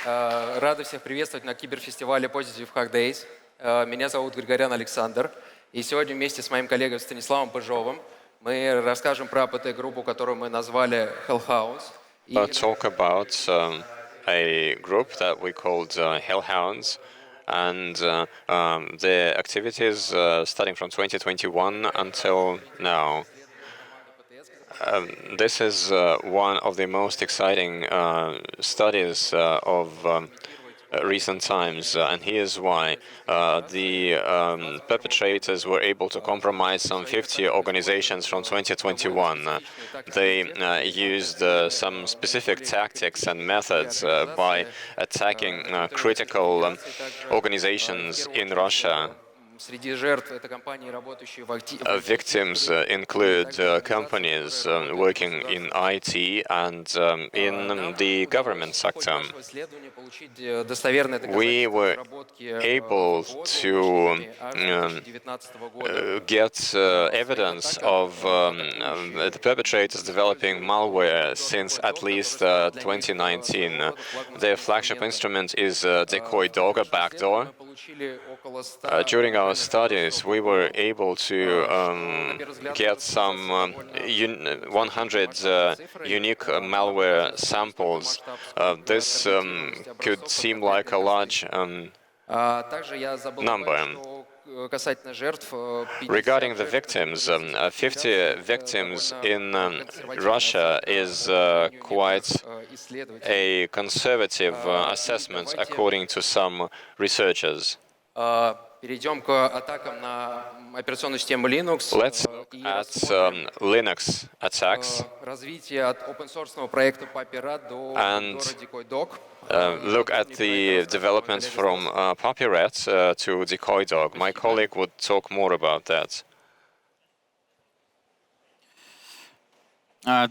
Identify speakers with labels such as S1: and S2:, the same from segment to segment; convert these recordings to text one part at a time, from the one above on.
S1: Рады всех приветствовать на киберфестивале Positive Hack Days. Меня зовут Григорян Александр. И сегодня вместе с моим коллегой Станиславом Пыжовым мы расскажем про АПТ-группу, которую мы назвали Hellhounds.
S2: Talk about a group that we called Hellhounds and their activities starting from 2021 until now. This is one of the most exciting studies of recent times, and here's why. The perpetrators were able to compromise some 50 organizations from 2021. They used some specific tactics and methods by attacking critical organizations in Russia. Victims include companies working in IT and in the government sector. We were able to get evidence of the perpetrators developing malware since at least 2019. Their flagship instrument is Decoy Dog, a backdoor. During our studies, we were able to get some 100 unique malware samples. This could seem like a large number. Regarding the victims, 50 victims in Russia is quite a conservative assessment, according to some researchers. Let's look at Linux attacks and look at the development from Pupy RAT to Decoy Dog. My colleague would talk more about that.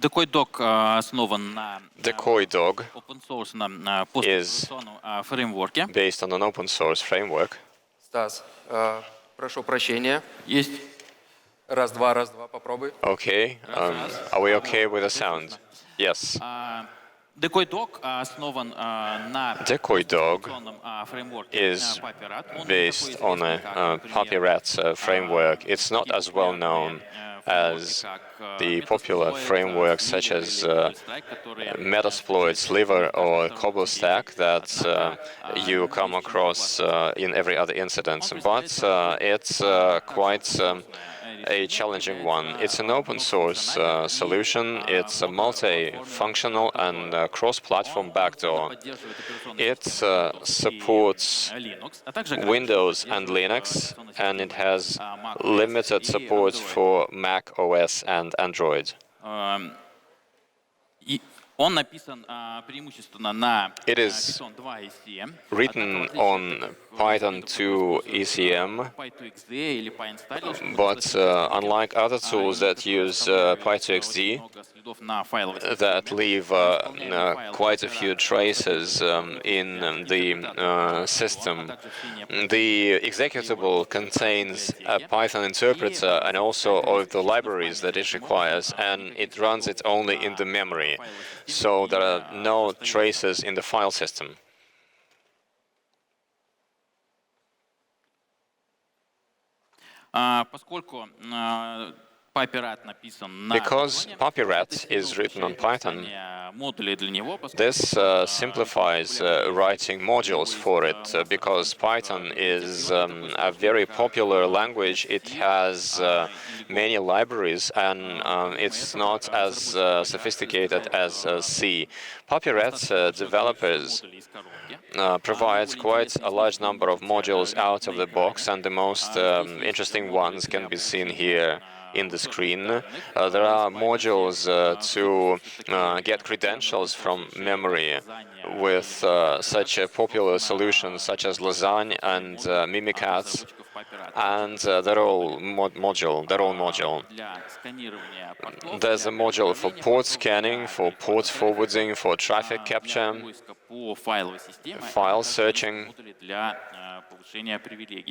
S3: Decoy Dog
S2: is based on an open source framework.
S1: Стас, прошу прощения. Есть. Раз, два, попробуй.
S2: Okay. Are we okay with the sound? Yes.
S3: Decoy Dog
S2: is based on a Pupy RAT framework. It's not as well known as the popular frameworks such as Metasploit, Sliver, or CobbleStack that you come across in every other incident. But it's quite a challenging one. It's an open source solution. It's a multi-functional and cross-platform backdoor. It supports Windows and Linux, and it has limited support for Mac OS and Android. It is written on Python 2 ECM, but unlike other tools that use Py2XD, that leave quite a few traces in the system, the executable contains a Python interpreter and also all of the libraries that it requires, and it runs it only in the memory. So there are no traces in the file system. Because Pupy RAT is written on Python, this simplifies writing modules for it, because Python is a very popular language. It has many libraries, and it's not as sophisticated as C. Pupy RAT developers provide quite a large number of modules out of the box, and the most interesting ones can be seen here in the screen. There are modules to get credentials from memory with such popular solutions such as Lasagne and Mimikatz, and their own module. There's a module for port scanning, for port forwarding, for traffic capture, file searching,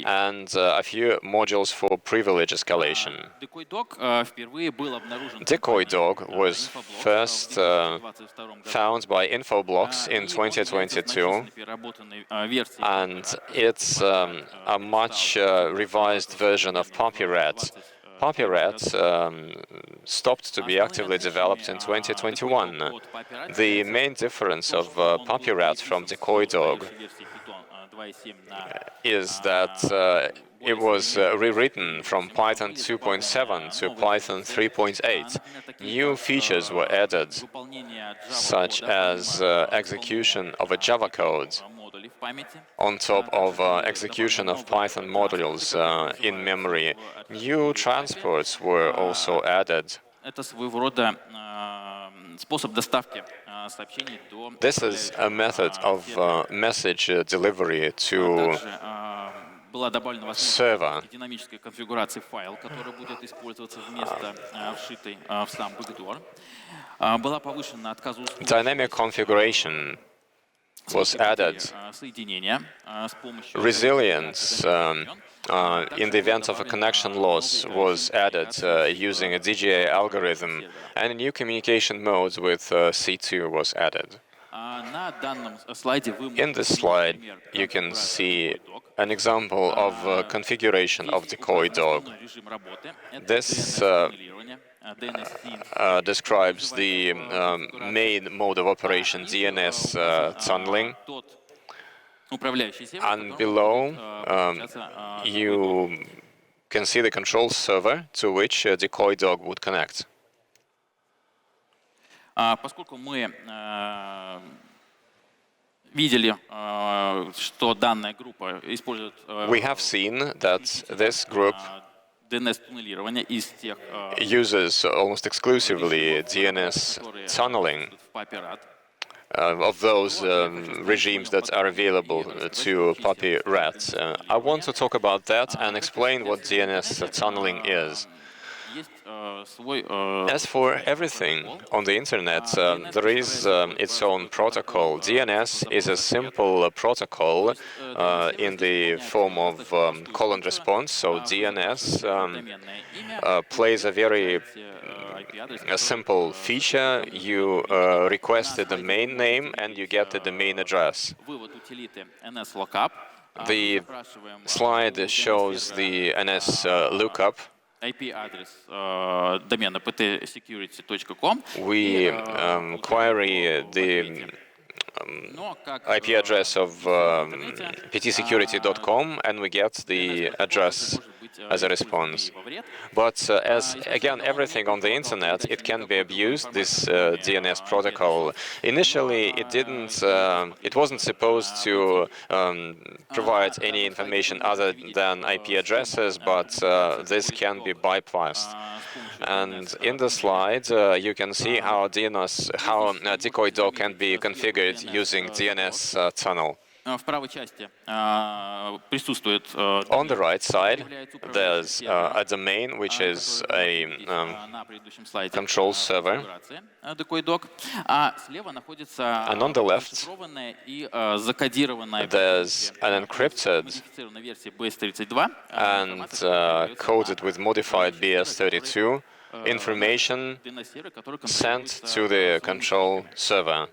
S2: and a few modules for privilege escalation. Decoy Dog was first found by Infoblox in 2022, and it's a much revised version of Pupy RAT. Pupy RAT stopped to be actively developed in 2021. The main difference of Pupy RAT from Decoy Dog is that it was rewritten from Python 2.7 to Python 3.8. New features were added, such as execution of a Java code on top of execution of Python modules in memory. New transports were also added. This is a method of message delivery to server. Dynamic configuration was added. Resilience in the event of a connection loss was added using a DGA algorithm, and a new communication mode with C2 was added. In this slide, you can see an example of configuration of Decoy Dog. This describes the main mode of operation, DNS tunneling. And below, you can see the control server to which Decoy Dog would connect.
S3: Поскольку мы видели, что данная группа использует
S2: We have seen that this group
S3: DNS-туннелирование из тех
S2: uses almost exclusively DNS tunneling of those regimes that are available to Pupy RAT. I want to talk about that and explain what DNS tunneling is. As for everything on the internet, there is its own protocol. DNS is a simple protocol in the form of call and response. So DNS plays a very simple feature. You request the domain name and you get the domain address. The slide shows the NS lookup.
S3: IP address домена ptsecurity.com.
S2: We query the IP address of ptsecurity.com and we get the address as a response. But as again, everything on the internet, it can be abused, this DNS protocol. Initially, it wasn't supposed to provide any information other than IP addresses, but this can be bypassed. And in the slide, you can see how Decoy Dog can be configured using DNS tunnel. On the right side, there's a domain, which is a control server. And on the left, there's an encrypted and coded with modified BS32 information sent to the control server.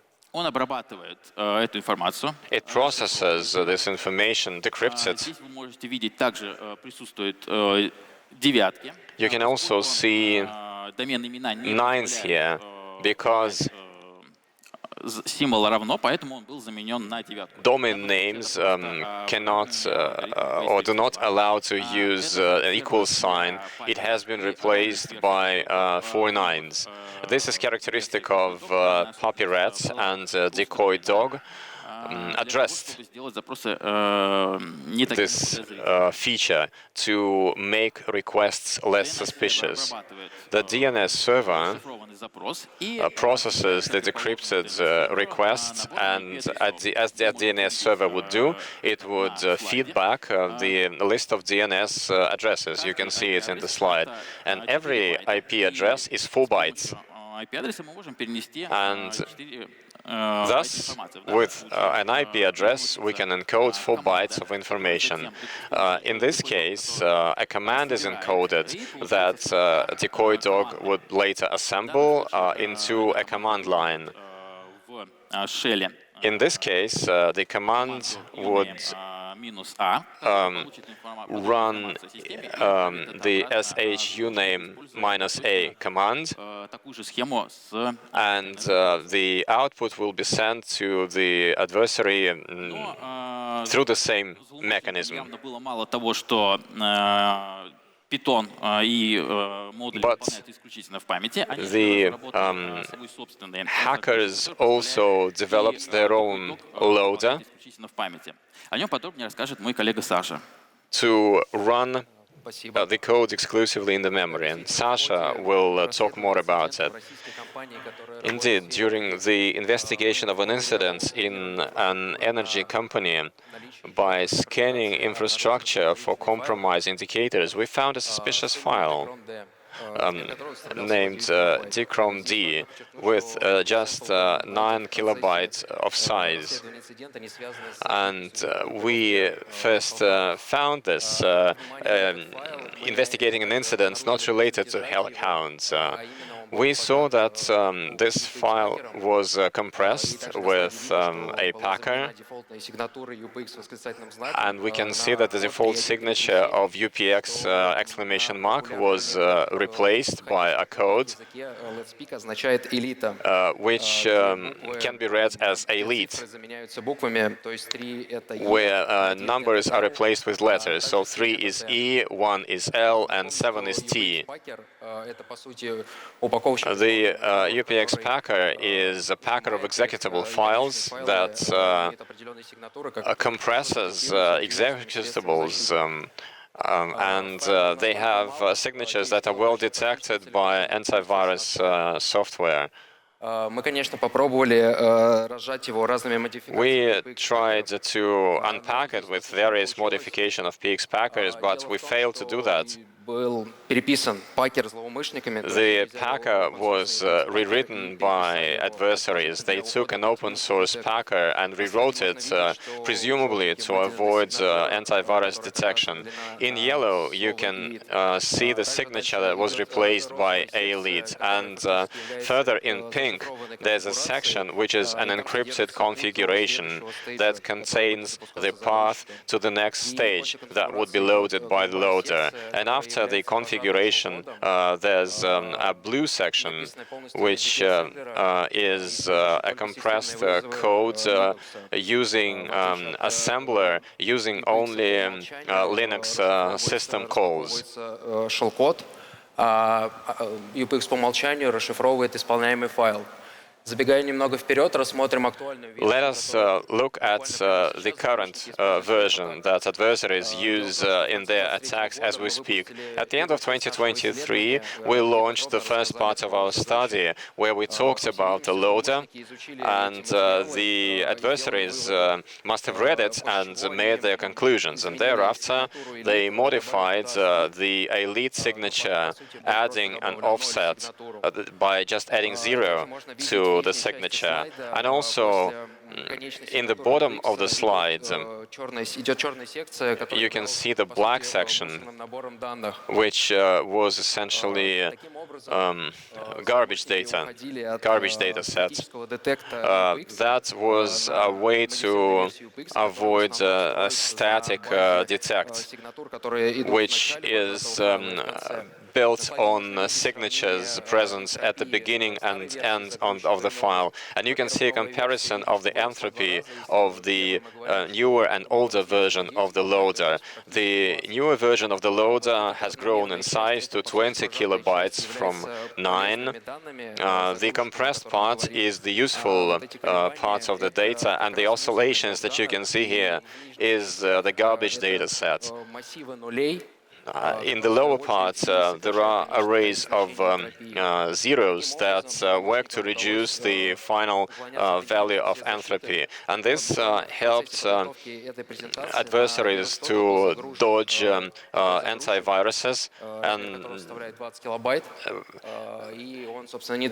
S2: It processes this information, decrypts it. You can also see nines here, because domain names cannot or do not allow to use an equal sign. It has been replaced by 4 nines. This is characteristic of Pupy RAT and Decoy Dog. Addressed this feature to make requests less suspicious. The DNS server processes the decrypted request, and as the DNS server would do, it would feed back the list of DNS addresses. You can see it in the slide. And every IP address is 4 bytes. And thus, with an IP address, we can encode 4 bytes of information. In this case, a command is encoded that Decoy Dog would later assemble into a command line.
S3: шеле
S2: In this case, the command would
S3: минус А,
S2: run the shuname -a command,
S3: такую же схему с
S2: and the output will be sent to the adversary through the same mechanism.
S3: явно было мало того, что Python и модули
S2: But
S3: выполняют исключительно в памяти, они
S2: the
S3: разработали свой собственный
S2: hackers also developed their own loader
S3: исключительно в памяти. О нем подробнее расскажет мой коллега Саша.
S2: to run
S1: Спасибо.
S2: the code exclusively in the memory, and Sasha will talk more about it.
S1: Российской компании, которая
S2: Indeed, during the investigation of an incident in an energy company, by scanning infrastructure for compromise indicators, we found a suspicious file named D with just 9 kilobytes of size. And we first found this investigating an incident not related to Hellhounds. We saw that this file was compressed with a packer, and we can see that the default signature of UPX exclamation mark was replaced by a code which can be read as elite, where numbers are replaced with letters. So 3 is E, 1 is L, and 7 is T. The UPX packer is a packer of executable files that compresses executables, and they have signatures that are well detected by antivirus software.
S1: Мы, конечно, попробовали разжать его разными модификациями.
S2: We tried to unpack it with various modification of PX packers, but we failed to do that.
S1: Был переписан пакер злоумышленниками.
S2: The packer was rewritten by adversaries. They took an open source packer and rewrote it, presumably to avoid antivirus detection. In yellow, you can see the signature that was replaced by A-lead. And further in pink, there's a section which is an encrypted configuration that contains the path to the next stage that would be loaded by the loader. And after the configuration, there's a blue section, which is a compressed code using assembler, using only Linux system calls.
S1: Shellcode, UPX по умолчанию расшифровывает исполняемый файл. Забегая немного вперед, рассмотрим актуальную версию.
S2: Let us look at the current version that adversaries use in their attacks as we speak. At the end of 2023, we launched the first part of our study where we talked about the loader, and the adversaries must have read it and made their conclusions. And thereafter, they modified the elite signature, adding an offset by just adding 0 to the signature. And also, in the bottom of the slide, you can see the black section, which was essentially garbage data set. That was a way to avoid a static detect, which is built on signatures present at the beginning and end of the file. And you can see a comparison of the entropy of the newer and older version of the loader. The newer version of the loader has grown in size to 20 kilobytes from 9. The compressed part is the useful part of the data, and the oscillations that you can see here is the garbage data set. In the lower part, there are arrays of zeros that work to reduce the final value of entropy. And this helped adversaries to dodge antiviruses. And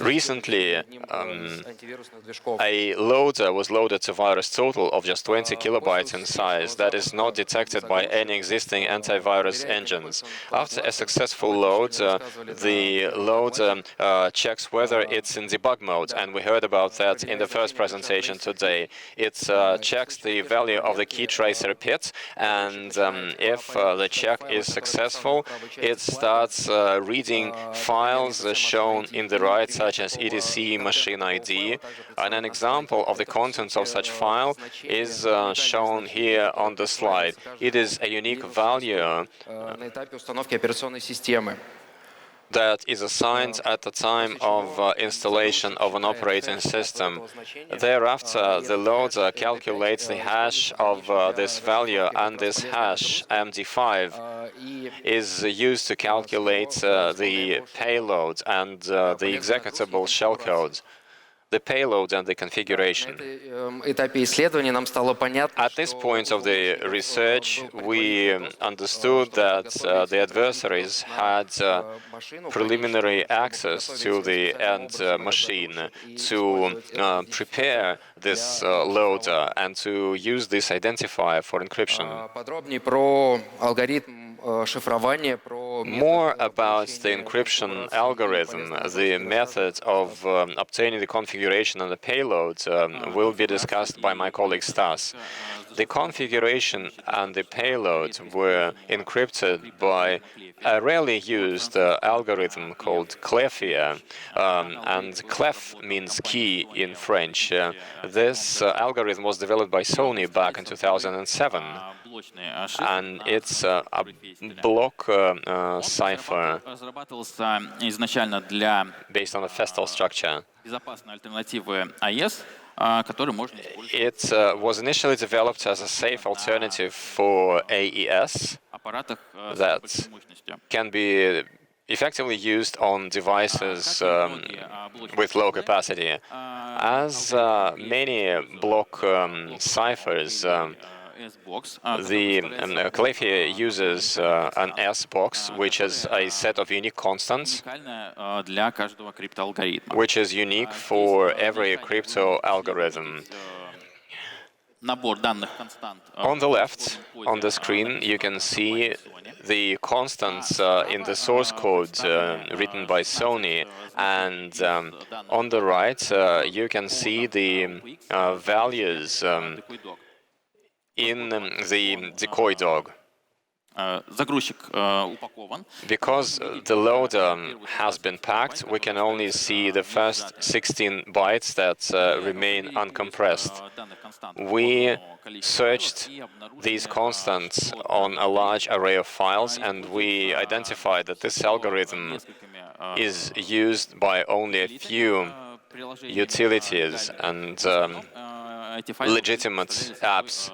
S2: recently, a loader was loaded to virus total of just 20 kilobytes in size that is not detected by any existing antivirus engine. instructions. After a successful load, the loader checks whether it's in debug mode, and we heard about that in the first presentation today. It checks the value of the key tracer pit, and if the check is successful, it starts reading files shown in the right, such as etc machine ID, and an example of the contents of such file is shown here on the slide. It is a unique value that is assigned at the time of installation of an operating system. Thereafter, the loader calculates the hash of this value, and this hash, MD5, is used to calculate the payload and the executable shellcode, the payload and the configuration. At this point of the research, we understood that the adversaries had preliminary access to the end machine to prepare this loader and to use this identifier for encryption. More about the encryption algorithm, the method of obtaining the configuration and the payload will be discussed by my colleague Stas. The configuration and the payload were encrypted by a rarely used algorithm called clefia, and clef means key in French. This algorithm was developed by Sony back in 2007. And it's a block cipher based on a Festal structure. It was initially developed as a safe alternative for AES that can be effectively used on devices with low capacity. As many block ciphers, the clefia uses an S-box, which is a set of unique constants, which is unique for every crypto algorithm. On the left, on the screen, you can see the constants in the source code written by Sony, and on the right, you can see the values in the Decoy Dog. Because the loader has been packed, we can only see the first 16 bytes that remain uncompressed. We searched these constants on a large array of files, and we identified that this algorithm is used by only a few utilities and legitimate apps.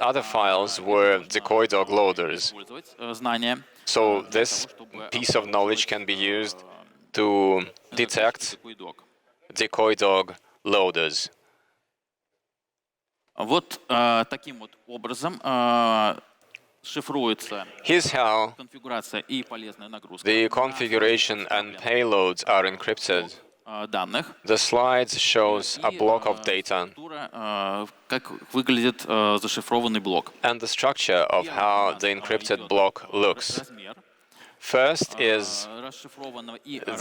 S2: Other files were Decoy Dog loaders. So this piece of knowledge can be used to detect Decoy Dog loaders. Here's how the configuration and payloads are encrypted. The slide shows a block of data and the structure of how the encrypted block looks. First is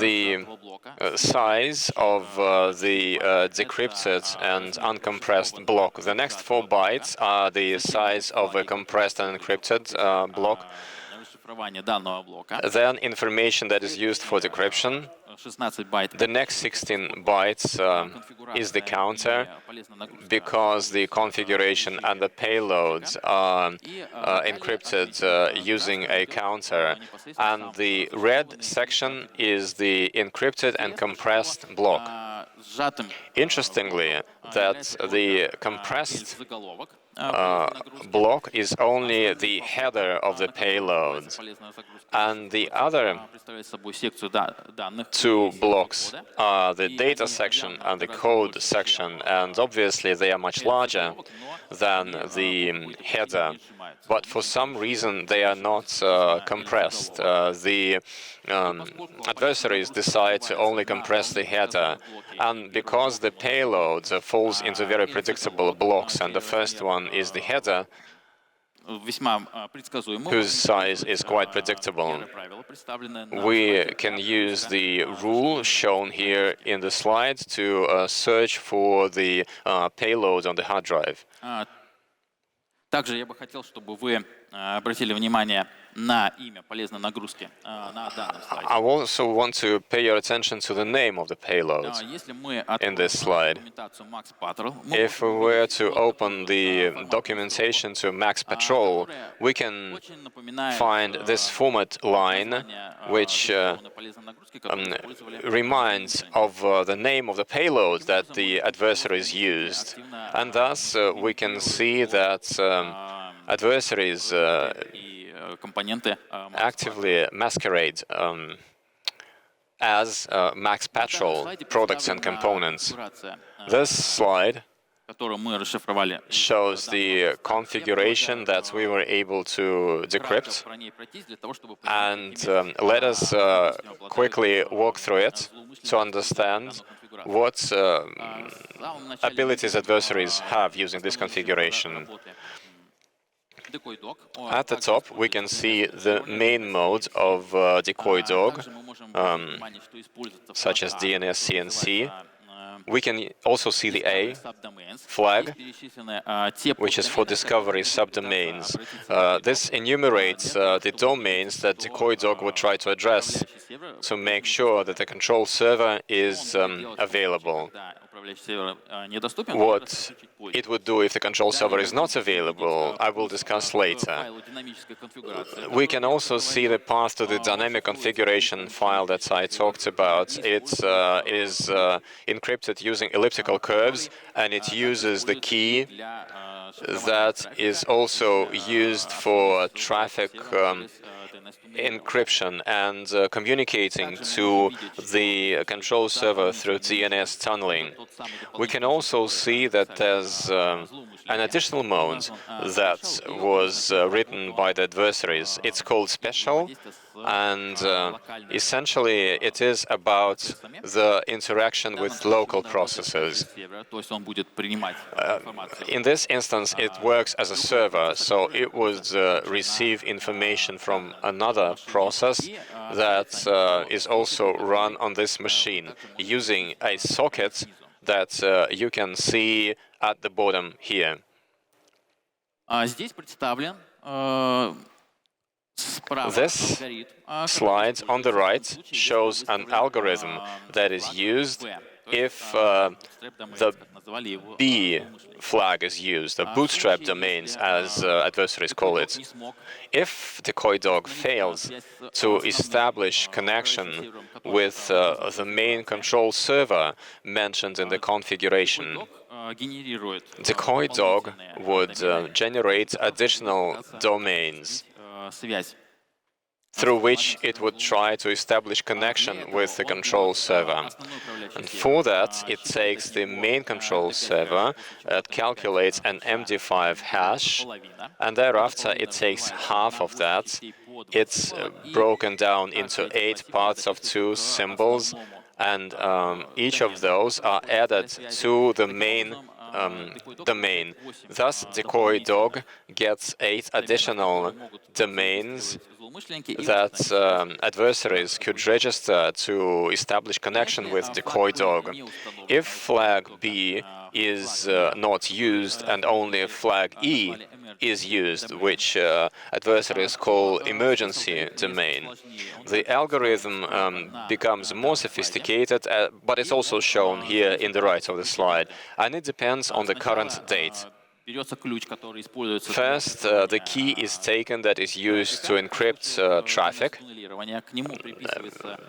S2: the size of the decrypted and uncompressed block. The next 4 bytes are the size of a compressed and encrypted block. Then information that is used for decryption. The next 16 bytes is the counter, because the configuration and the payloads are encrypted using a counter. And the red section is the encrypted and compressed block. Interestingly, that the compressed block is only the header of the payload, and the other 2 blocks are the data section and the code section, and obviously they are much larger than the header, but for some reason they are not compressed. The adversaries decide to only compress the header, and because the payload falls into very predictable blocks, and the first one is the header, whose size is quite predictable. We can use the rule shown here in the slide to search for the payload on the hard drive.
S3: Также я бы хотел, чтобы вы обратили внимание на имя полезной нагрузки на данном слайде.
S2: I also want to pay your attention to the name of the payload in this slide. If we were to open the documentation to Max Patrol, we can find this format line, which reminds of the name of the payload that the adversaries used. And thus, we can see that adversaries actively masquerade as Max Patrol products and components. This slide shows the configuration that we were able to decrypt, and let us quickly walk through it to understand what abilities adversaries have using this configuration. At the top, we can see the main mode of Decoy Dog, such as DNS CNC. We can also see the A flag, which is for discovery subdomains. This enumerates the domains that Decoy Dog would try to address to make sure that the control server is available. What it would do if the control server is not available, I will discuss later. We can also see the path to the dynamic configuration file that I talked about. It is encrypted using elliptical curves, and it uses the key that is also used for traffic encryption and communicating to the control server through DNS tunneling. We can also see that there's an additional mode that was written by the adversaries. It's called Special, and essentially it is about the interaction with local processes. In this instance, it works as a server, so it would receive information from another process that is also run on this machine using a socket that you can see at the bottom here. This slide on the right shows an algorithm that is used if the B flag is used, the bootstrap domains, as adversaries call it. If Decoy Dog fails to establish connection with the main control server mentioned in the configuration, Decoy Dog would generate additional domains through which it would try to establish connection with the control server. And for that, it takes the main control server, it calculates an MD5 hash, and thereafter it takes half of that. It's broken down into 8 parts of 2 symbols, and each of those are added to the main domain. Thus, Decoy Dog gets 8 additional domains that adversaries could register to establish connection with Decoy Dog. If flag B is not used and only flag E is used, which adversaries call emergency domain, the algorithm becomes more sophisticated, but it's also shown here in the right of the slide, and it depends on the current date. First, the key is taken that is used to encrypt traffic,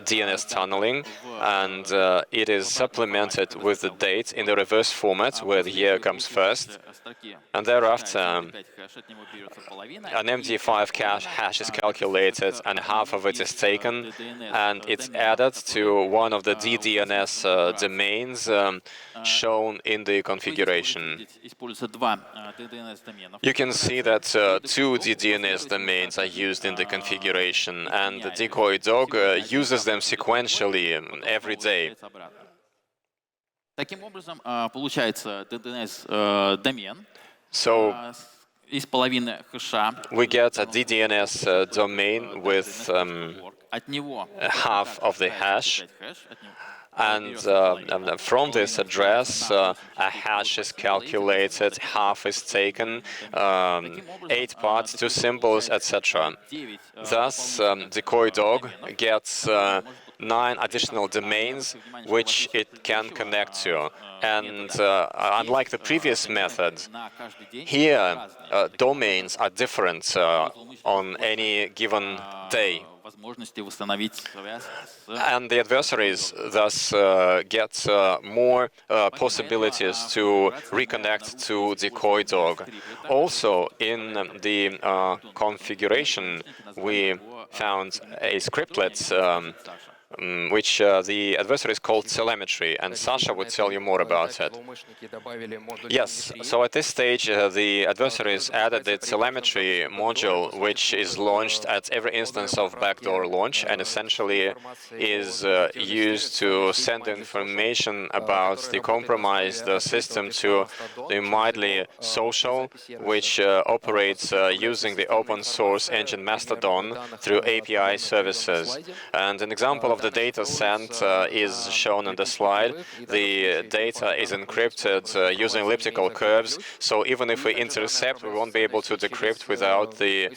S2: DNS tunneling, and it is supplemented with the date in the reverse format, where the year comes first, and thereafter an MD5 hash is calculated, and half of it is taken, and it's added to one of the DDNS domains shown in the configuration. You can see that 2 DDNS domains are used in the configuration, and the Decoy Dog uses them sequentially every day. So
S3: из половины хэша.
S2: We get a DDNS domain with
S3: От него
S2: half of the hash.
S3: хэш, от него.
S2: And from this address, a hash is calculated, half is taken, 8 parts, 2 symbols, etc. Thus, Decoy Dog gets 9 additional domains which it can connect to. And unlike the previous method, here domains are different on any given day. And the adversaries thus get more possibilities to reconnect to Decoy Dog. Also, in the configuration, we found a scriptlet which the adversaries called telemetry, and Sasha would tell you more about it. Yes, so at this stage the adversaries added the telemetry module, which is launched at every instance of backdoor launch and essentially is used to send information about the compromised system to the mildly social, which operates using the open source engine Mastodon through API services. And an example of the data sent is shown on the slide. The data is encrypted using elliptical curves, so even if we intercept, we won't be able to decrypt without the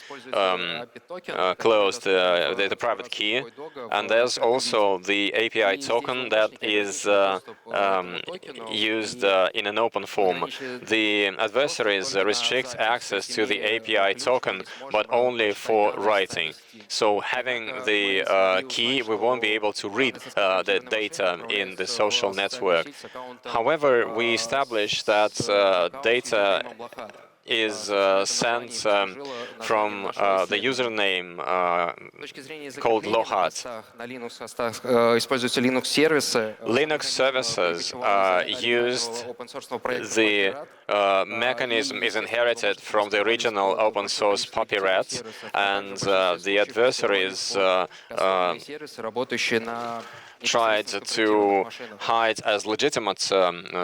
S2: closed, the private key. And there's also the API token that is used in an open form. The adversaries restrict access to the API token, but only for writing. So having the key, we won't be able to read the data in the social network. However, we established that data is sent from the username called Lahat. Linux services used the mechanism is inherited from the original open source Pupy RAT, and the adversaries tried to hide as legitimate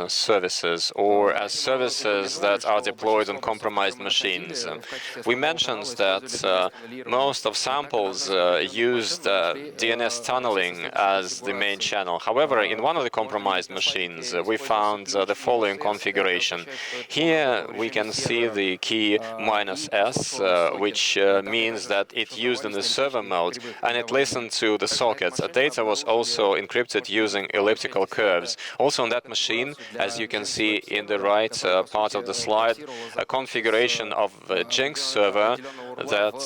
S2: services or as services that are deployed on compromised machines. We mentioned that most of samples used DNS tunneling as the main channel. However, in one of the compromised machines, we found the following configuration. Here we can see the key -S, which means that it used in the server mode, and it listened to the sockets. Data was also encrypted using elliptical curves. Also on that machine, as you can see in the right part of the slide, a configuration of a Jinx server that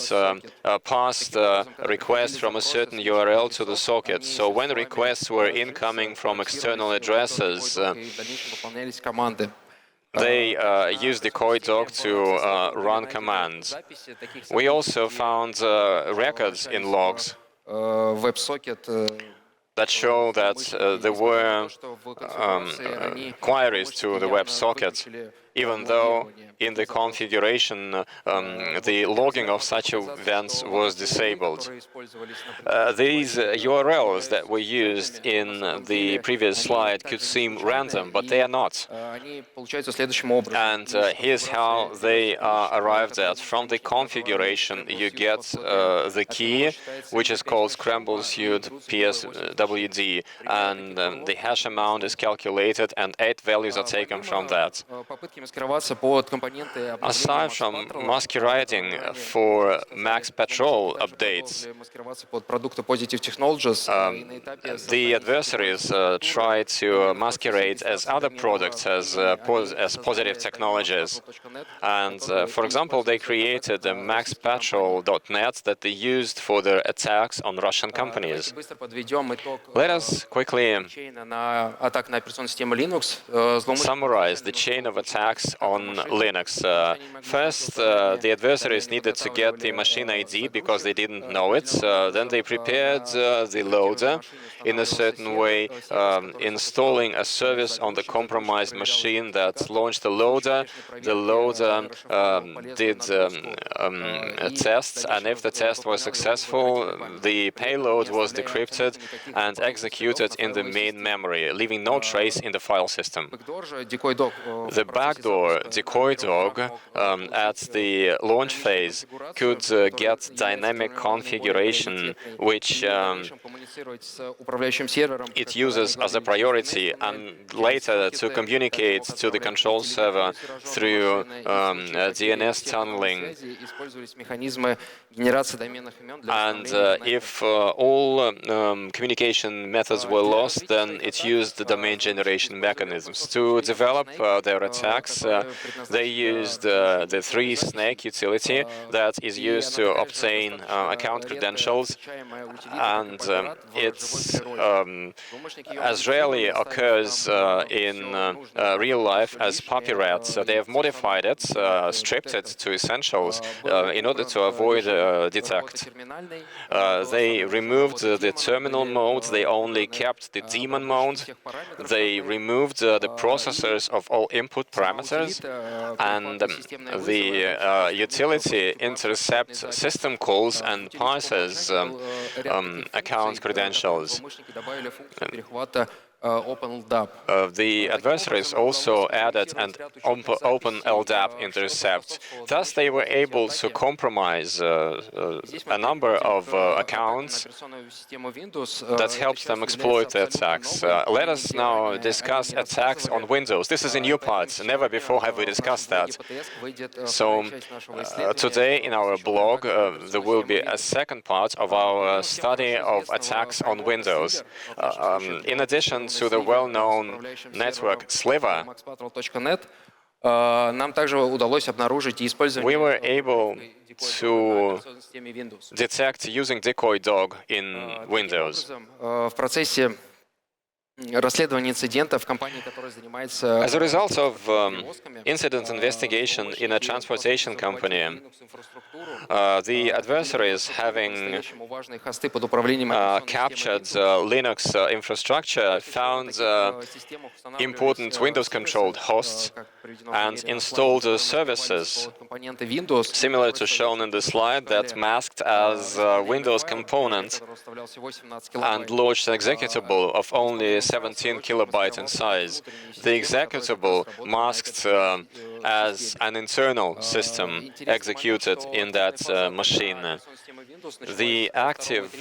S2: passed requests from a certain URL to the socket. So when requests were incoming from external addresses, they used Decoy Dog to run commands. We also found records in logs that show that there were queries to the WebSocket, even though in the configuration the logging of such events was disabled. These URLs that were used in the previous slide could seem random, but they are not. And here's how they are arrived at. From the configuration, you get the key, which is called scramble suit PSWD, and the hash amount is calculated, and 8 values are taken from that. Aside from masquerading for Max Patrol updates, the adversaries try to masquerade as other products, as positive technologies. And for example, they created a maxpatrol.net that they used for their attacks on Russian companies. Let us quickly summarize the chain of attacks on Linux. First, the adversaries needed to get the machine ID because they didn't know it. Then they prepared the loader in a certain way, installing a service on the compromised machine that launched the loader. The loader did tests, and if the test was successful, the payload was decrypted and executed in the main memory, leaving no trace in the file system. The backdoor backdoor Decoy Dog at the launch phase could get dynamic configuration which it uses as a priority, and later to communicate to the control server through DNS tunneling. And if all communication methods were lost, then it used the domain generation mechanisms. To develop their attacks, they used the 3-snake utility that is used to obtain account credentials, and it's as rarely occurs in real life as Pupy RAT. So they have modified it, stripped it to essentials in order to avoid detect. They removed the terminal mode, they only kept the daemon mode, they removed the processors of all input parameters, and the utility intercepts system calls and parses account credentials. The adversaries also added an open LDAP intercept. Thus, they were able to compromise a number of accounts that helps them exploit the attacks. Let us now discuss attacks on Windows. This is a new part. Never before have we discussed that. So today in our blog there will be a second part of our study of attacks on Windows. In addition to the well-known network Sliver, we were able to detect using Decoy Dog in Windows. As a result of incident investigation in a transportation company, the adversaries, having captured Linux infrastructure, found important Windows-controlled hosts and installed services similar to shown in the slide that masked as Windows component and launched an executable of only 17 kilobytes in size. The executable masked as an internal system executed in that machine. The active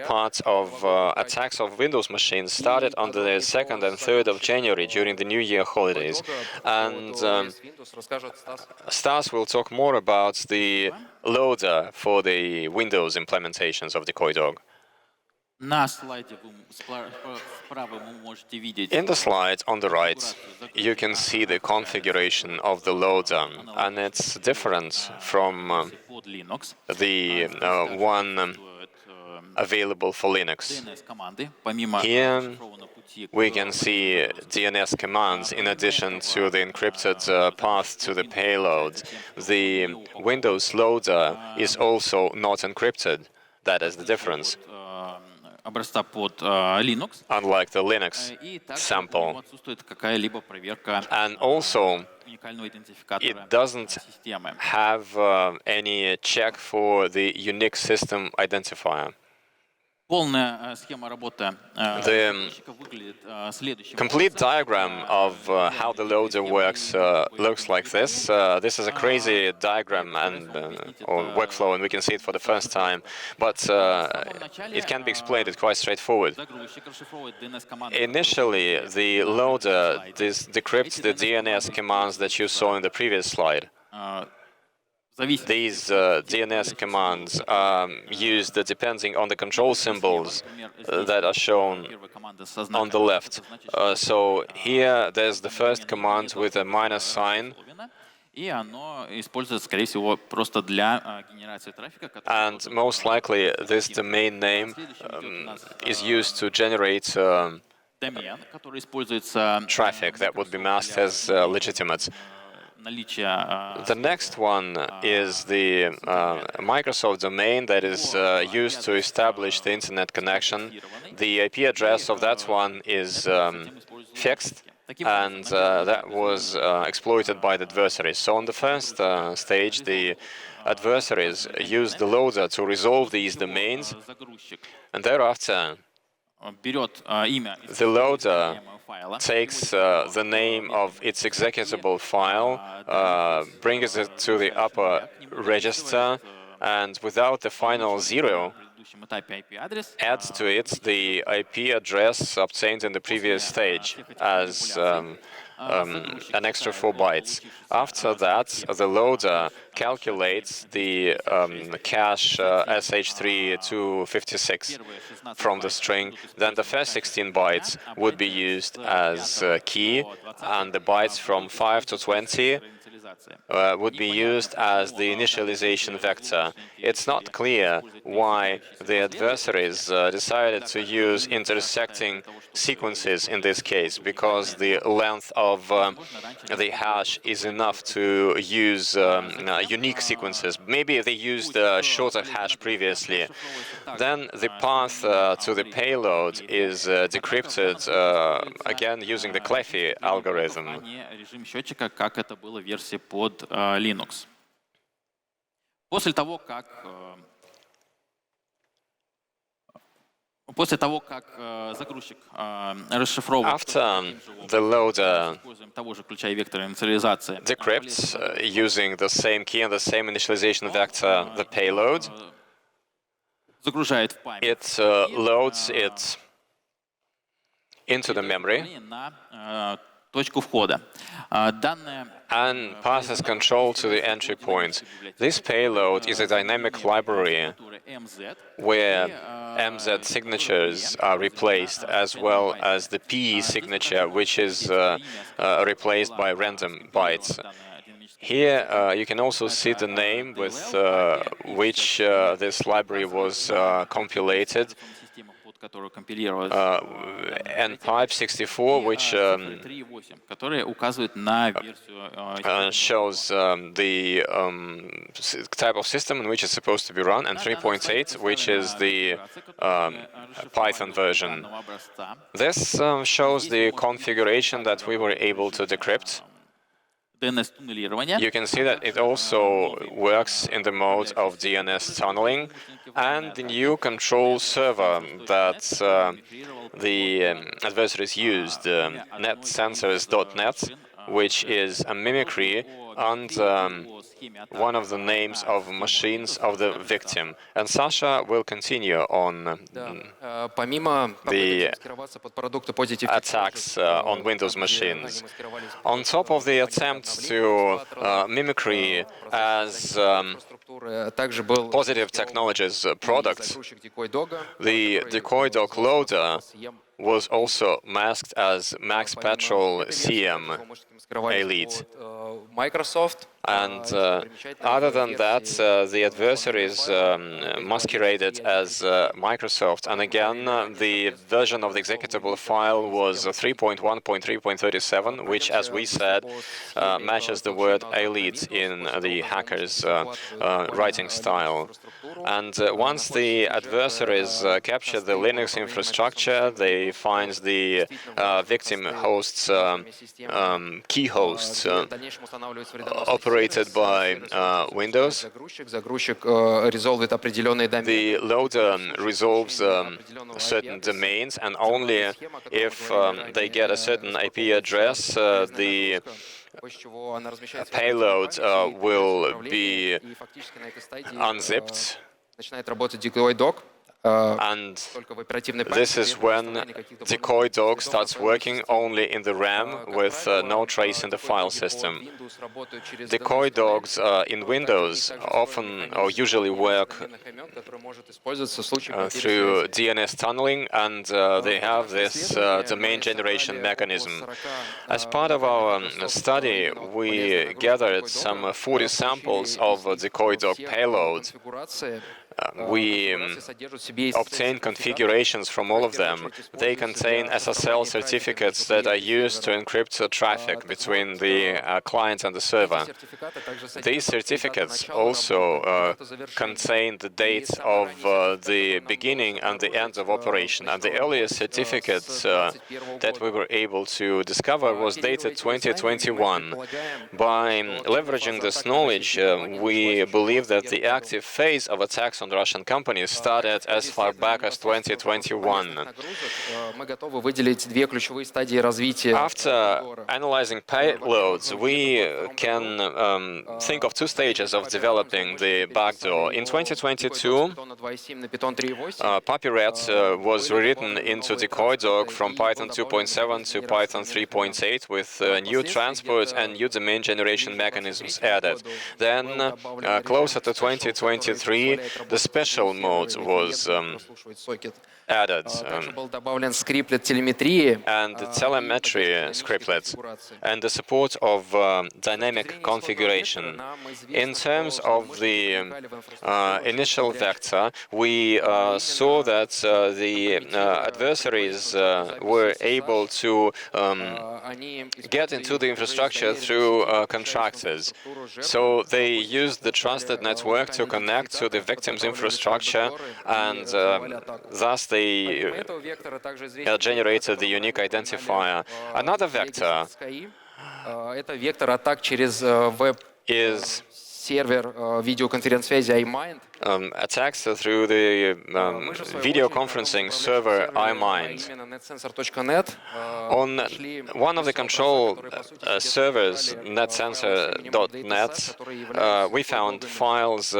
S2: part of attacks of Windows machines started on the 2nd and 3rd of January during the New Year holidays. And Stas will talk more about the loader for the Windows implementations of Decoy Dog. In the slide on the right, you can see the configuration of the loader, and it's different from the one available for Linux. Here we can see DNS commands in addition to the encrypted path to the payload. The Windows loader is also not encrypted. That is the difference. Unlike the Linux sample. And also, it doesn't have any check for the unique system identifier. The complete diagram of how the loader works looks like this. This is a crazy diagram and or workflow, and we can see it for the first time. But it can be explained. It's quite straightforward. Initially, the loader decrypts the DNS commands that you saw in the previous slide. These DNS commands are used depending on the control symbols that are shown on the left. So here there's the first command with a minus sign. And most likely this domain name is used to generate traffic that would be masked as legitimate. The next one is the Microsoft domain that is used to establish the internet connection. The IP address of that one is fixed, and that was exploited by the adversaries. So on the first stage, the adversaries used the loader to resolve these domains, and thereafter
S3: берет имя
S2: The loader takes the name of its executable file, brings it to the upper register, and without the final zero, adds to it the IP address obtained in the previous stage as an extra 4 bytes. After that, the loader calculates the cache SH3 from the string. Then the first 16 bytes would be used as key, and the bytes from 5 to 20 would be used as the initialization vector. It's not clear why the adversaries decided to use intersecting sequences in this case, because the length of the hash is enough to use unique sequences. Maybe they used a shorter hash previously. Then the path to the payload is decrypted again using the Clefy algorithm.
S3: Режим счетчика, как это было в версии под Linux. После того, как загрузчик расшифровывает,
S2: After the loader
S3: используем того же ключа и вектора инициализации,
S2: decrypts using the same key and the same initialization vector the payload,
S3: загружает в память,
S2: it loads it into the memory
S3: на точку входа. Данная
S2: and passes control to the entry point. This payload is a dynamic library where MZ signatures are replaced, as well as the PE signature, which is replaced by random bytes. Here you can also see the name with which this library was compiled, and pipe 64, which shows the type of system in which it's supposed to be run, and 3.8, which is the Python version. This shows the configuration that we were able to decrypt. You can see that it also works in the mode of DNS tunneling, and the new control server that the adversaries used, netsensors.net, which is a mimicry and one of the names of machines of the victim. And Sasha will continue on the attacks on Windows machines. On top of the attempt to mimicry as positive technologies products, the Decoy Dog loader was also masked as Max Petrol CM Elite. And other than that, the adversaries masqueraded as Microsoft. And again, the version of the executable file was 3.1.3.37, which, as we said, matches the word elite in the hacker's writing style. And once the adversaries capture the Linux infrastructure, they find the victim hosts, key hosts, operated by Windows. The loader resolves certain domains, and only if they get a certain IP address, the payload will be unzipped. And this is when Decoy Dog starts working only in the RAM with no trace in the file system. Decoy Dogs in Windows often or usually work through DNS tunneling, and they have this domain generation mechanism. As part of our study, we gathered some 40 samples of Decoy Dog payload. We obtain configurations from all of them. They contain SSL certificates that are used to encrypt traffic between the client and the server. These certificates also contain the dates of the beginning and the end of operation. And the earliest certificate that we were able to discover was dated 2021. By leveraging this knowledge, we believe that the active phase of attacks attacks on Russian companies started as far back as 2021.
S1: Мы готовы выделить две ключевые стадии развития.
S2: After analyzing payloads, we can think of two stages of developing the backdoor. In 2022, Pupy RAT was rewritten into Decoy Dog from Python 2.7 to Python 3.8 with new transport and new domain generation mechanisms added. Then, closer to 2023, the special mode was added, and the telemetry scriptlets, and the support of dynamic configuration. In terms of the initial vector, we saw that the adversaries were able to get into the infrastructure through contractors. So they used the trusted network to connect to the victim's infrastructure, and thus they generated the unique identifier. Another vector is
S1: сервер видеоконференц-связи iMind.
S2: Attacks through the video conferencing server iMind. On one of the control servers, netsensor.net, we found files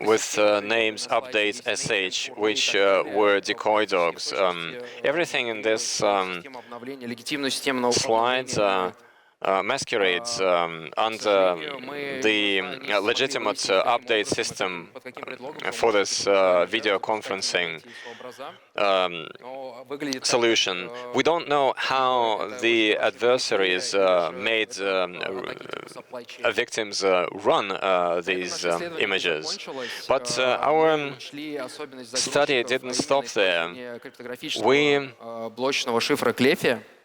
S2: with names update.sh, which were decoy dogs. Everything in this slide masquerades under the legitimate update system for this video conferencing solution. We don't know how the adversaries made victims run these images, but our study didn't stop there. We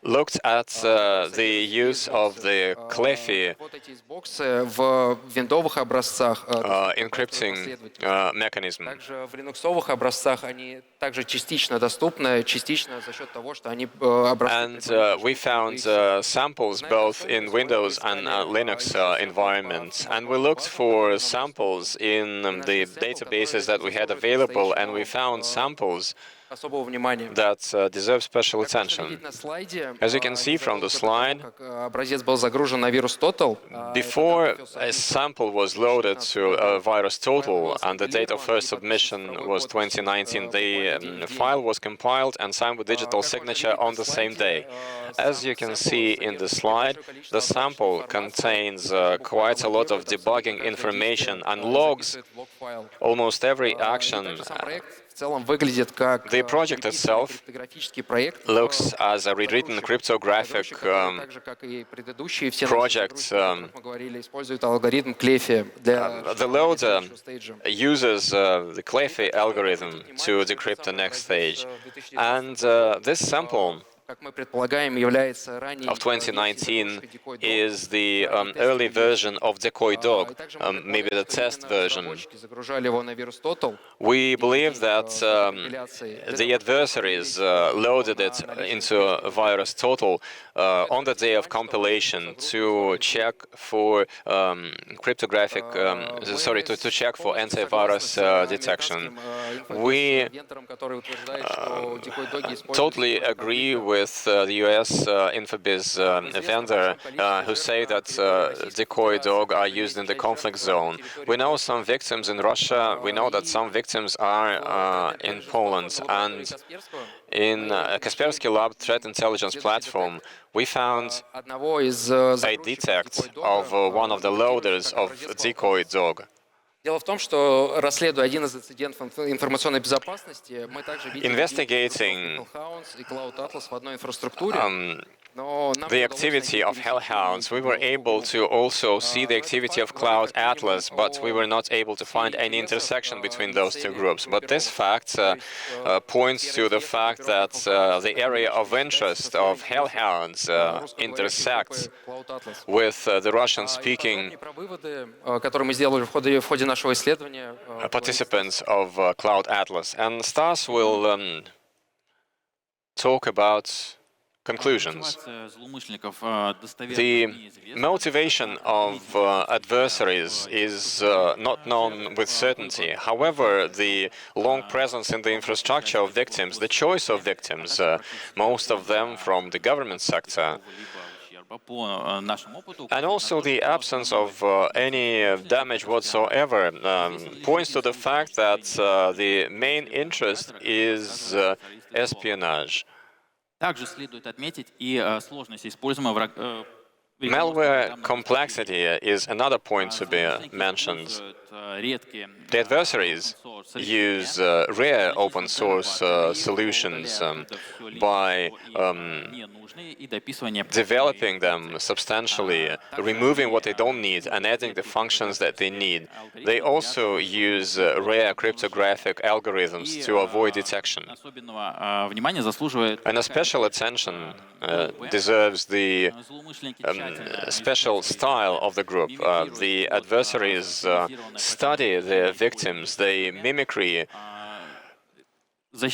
S2: looked at the use of the CLEFI encrypting mechanism. And we found samples both in Windows and Linux environments. And we looked for samples in the databases that we had available, and we found samples that deserve special attention. As you can see from the slide, before a sample was loaded to VirusTotal and the date of first submission was 2019, the file was compiled and signed with digital signature on the same day. As you can see in the slide, the sample contains quite a lot of debugging information and logs almost every action. The project itself looks as a rewritten cryptographic project. The loader uses the CLEFI algorithm to decrypt the next stage. And this sample of 2019 is the early version of Decoy Dog, maybe the test version. We believe that the adversaries loaded it into VirusTotal on the day of compilation to check for cryptographic, to check for antivirus detection. We totally agree with the US Infobiz vendor who say that Decoy Dog are used in the conflict zone. We know some victims in Russia, we know that some victims are in Poland, and in Kaspersky Lab threat intelligence platform, we found a detect of one of the loaders of Decoy Dog.
S1: Дело в том, что, расследуя один из инцидентов информационной безопасности, мы также видим Hellhounds и Cloud Atlas в одной инфраструктуре.
S2: The activity of Hellhounds, we were able to also see the activity of Cloud Atlas, but we were not able to find any intersection between those two groups. But this fact points to the fact that the area of interest of Hellhounds intersects with the Russian-speaking participants of Cloud Atlas. And Stas will talk about conclusions. The
S3: The
S2: motivation of adversaries is not known with certainty. However, the long presence in the infrastructure of victims, the choice of victims, most of them from the government sector, and also the absence of any damage whatsoever points to the fact that the main interest is espionage.
S3: Также следует отметить и сложность используемого
S2: Malware complexity is another point to be mentioned. The adversaries use rare open source solutions by developing them substantially, removing what they don't need and adding the functions that they need. They also use rare cryptographic algorithms to avoid detection. And a special attention deserves the special style of the group. The adversaries study their victims, they mimicry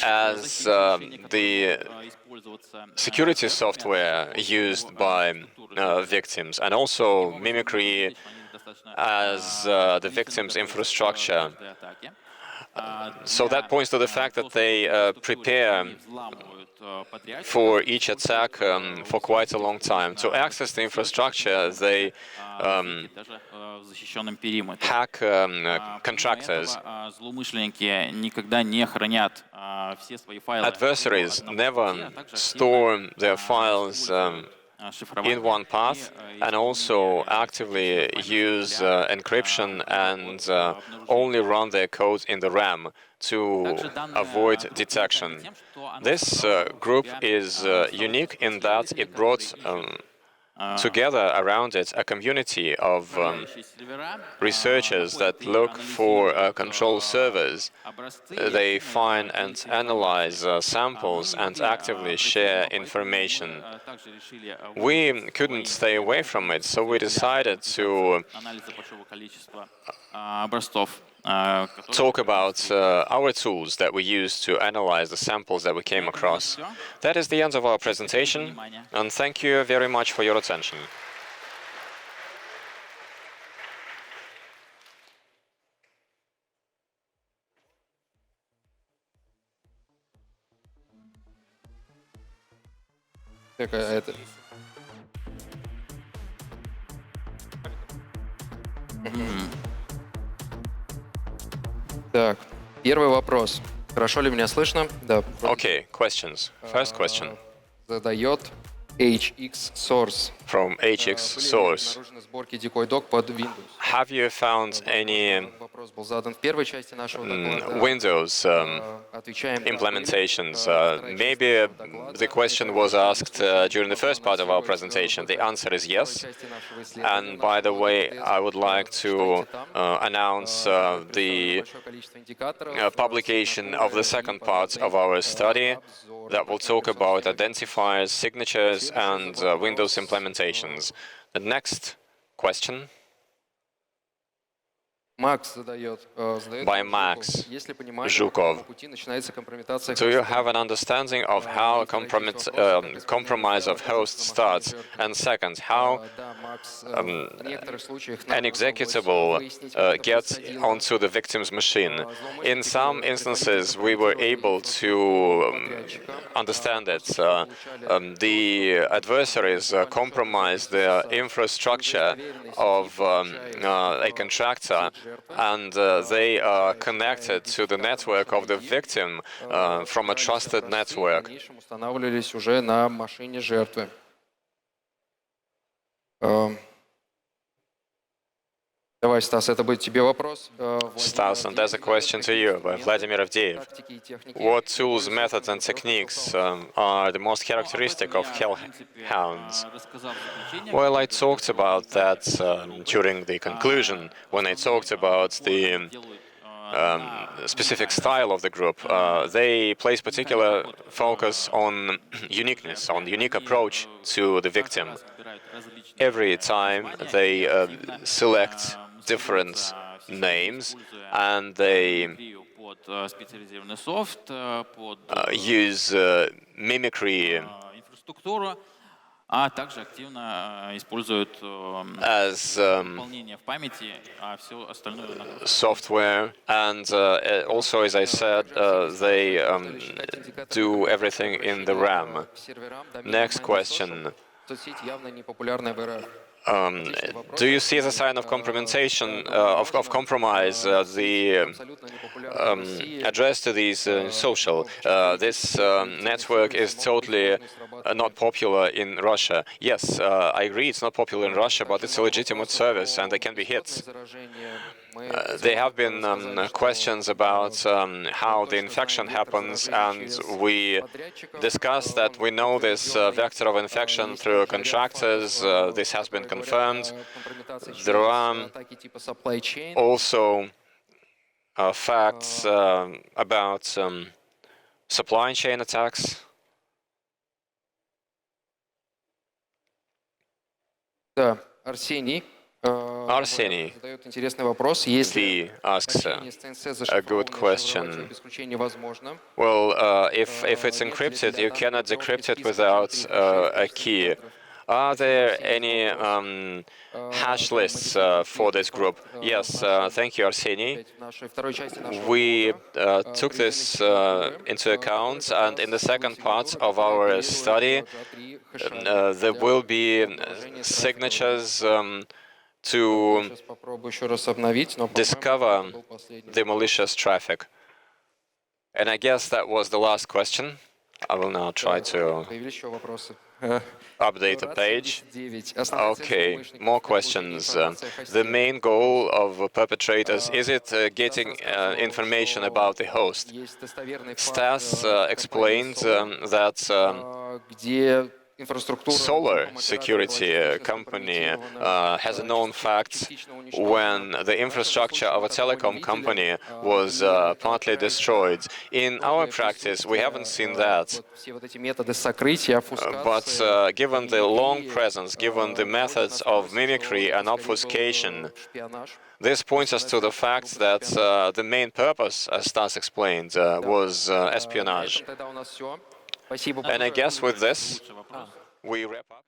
S2: as the security software used by victims, and also mimicry as the victim's infrastructure. So that points to the fact that they prepare for each attack for quite a long time. To access the infrastructure, they hack contractors. Adversaries never store their files in one path, and also actively use encryption and only run their code in the RAM to avoid detection. This group is unique in that it brought together around it a community of researchers that look for control servers. They find and analyze samples and actively share information. We couldn't stay away from it, so we decided to talk about our tools that we use to analyze the samples that we came across. That is the end of our presentation, and thank you very much for your attention.
S1: Так, а это... Так, первый вопрос. Хорошо ли меня слышно? Да.
S2: Okay, questions. First question
S1: Задает HX Source.
S2: from HX Source.
S1: Обнаружены сборки Decoy Dog под Windows.
S2: Have you found any
S1: Вопрос был задан в первой части нашего доклада.
S2: Windows
S1: Отвечаем. Да,
S2: implementations? Maybe the question was asked during the first part of our presentation. The answer is yes. And by the way, I would like to announce the publication of the second part of our study that will talk about identifiers, signatures, and Windows implementations. The next question by Max Zhukov. Do you have an understanding of how compromise of host starts? And second, how an executable gets onto the victim's machine? In some instances, we were able to understand it. The adversaries compromised the infrastructure of a contractor, and they are connected to the network of the victim from a trusted network.
S1: Устанавливались уже на машине жертвы. Давай, Стас, это будет тебе вопрос.
S2: Stas, and there's a question to you by Vladimir Avdeyev. What tools, methods, and techniques are the most characteristic of Hellhounds? Well, I talked about that during the conclusion, when I talked about the specific style of the group. They place particular focus on uniqueness, on unique approach to the victim. Every time they select different names, and they use mimicry
S3: инфраструктуру, а также активно используют
S2: as
S3: дополнение в памяти, а все остальное нагрузка.
S2: software, and also, as I said, they do everything in the RAM. Next question.
S1: Соцсеть явно непопулярная в РФ.
S2: Do you see as a sign of compromisation, of compromise, the
S1: Абсолютно непопулярная в России.
S2: address to these social? This network is totally not popular in Russia. Yes, I agree it's not popular in Russia, but it's a legitimate service and there can be hits. There have been questions about how the infection happens, and we discussed that we know this vector of infection through contractors. This has been confirmed. There are also facts about supply chain attacks.
S1: Да, Арсений.
S2: Arseny
S1: Задает интересный вопрос. Если
S2: V asks
S1: общение с ЦНС
S2: a good
S1: зашифровано,
S2: question.
S1: шифровать без исключения возможно.
S2: Well, if it's encrypted, you cannot decrypt it without a key. Are there any hash lists for this group? Yes, thank you, Arseny.
S1: В нашей второй части нашего
S2: We
S1: блога
S2: took
S1: привели
S2: this
S1: некоторые
S2: into
S1: примеры,
S2: account,
S1: которые
S2: and in the
S1: как раз
S2: second
S1: грузили
S2: part
S1: узор,
S2: of
S1: который
S2: our
S1: оперирует
S2: study,
S1: два-три хэша
S2: there
S1: для
S2: will be
S1: обнаружения трафика.
S2: signatures
S1: Я
S2: to
S1: сейчас попробую еще раз обновить, но, по-моему,
S2: discover
S1: это был последний
S2: the
S1: вопрос.
S2: malicious traffic. And I guess that was the last question. I will now try to
S1: Появились еще вопросы.
S2: update the
S1: RAT
S2: page.
S1: 79. Основная цель
S2: Okay,
S1: злоумышленников
S2: more
S1: это получение
S2: questions.
S1: информации о
S2: The
S1: хосте.
S2: main goal of perpetrators, is it getting information about the host?
S1: Есть достоверный факт,
S2: Stas
S1: что
S2: explained
S1: компания
S2: that
S1: Solar, где инфраструктура
S2: Solar
S1: телеком-оператора
S2: Security
S1: была
S2: company
S1: компрометирована,
S2: has a known fact
S1: частично
S2: when
S1: уничтожена.
S2: the
S1: В нашем
S2: infrastructure
S1: случае
S2: of
S1: мы
S2: a
S1: такого не
S2: telecom
S1: видели,
S2: company was
S1: и
S2: partly
S1: также
S2: destroyed. In our
S1: строгое
S2: practice, we haven't seen that.
S1: вот все вот эти методы сокрытия,
S2: But
S1: офускации,
S2: given the long
S1: мимикрии,
S2: presence, given the methods of mimicry and obfuscation,
S1: шпионаж.
S2: this points us to the fact that the main purpose, as Stas explained, was
S1: На
S2: espionage.
S1: этом тогда у нас все. Спасибо
S2: And I
S1: большое.
S2: guess with this,
S3: Лучший вопрос.
S2: we wrap up.